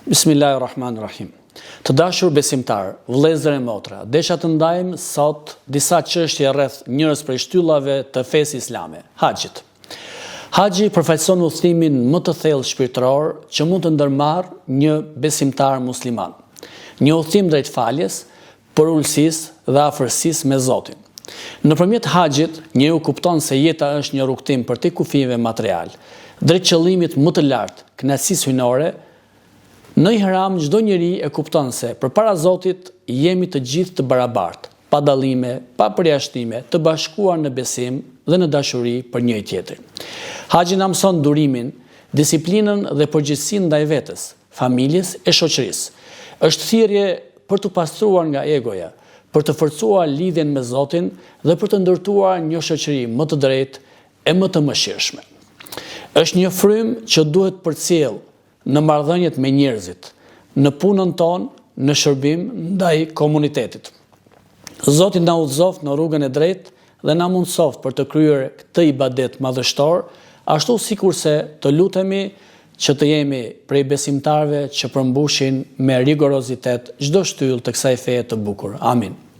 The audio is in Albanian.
Bismillahirrahmanirrahim. Të dashur besimtar, vëllezër e motra, desha të ndajmë sot disa çështje rreth njërës prej shtyllave të fesë islame, haxhit. Haxhi përfaqëson udhëtimin më të thellë shpirtëror që mund të ndërmarrë një besimtar musliman. Një udhëtim drejt faljes, për ulësisë dhe afërsisë me Zotin. Nëpërmjet haxhit, njeriu kupton se jeta është një rrugtim për te kufive material, drejt qëllimit më të lartë, kënaqësisë hyjnore. Në ihram çdo njeri e kupton se përpara Zotit jemi të gjithë të barabartë, pa dallime, pa përjashtime, të bashkuar në besim dhe në dashuri për njëri tjetrin. Haxhi na mëson durimin, disiplinën dhe përgjegjësinë ndaj vetes, familjes e shoqërisë. Është thirrje për të pastruar nga egoja, për të forcuar lidhjen me Zotin dhe për të ndërtuar një shoqëri më të drejtë e më të mëshirshme. Është një frymë që duhet përcjell në marrëdhëniet me njerëzit, në punën tonë, në shërbim ndaj komunitetit. Zoti na udhëzoft në rrugën e drejtë dhe na mundsoft për të kryer këtë ibadet madhështor, ashtu sikurse të lutemi që të jemi prej besimtarëve që përmbushin me rigorozitet çdo shtyllë të kësaj feje të bukur. Amin.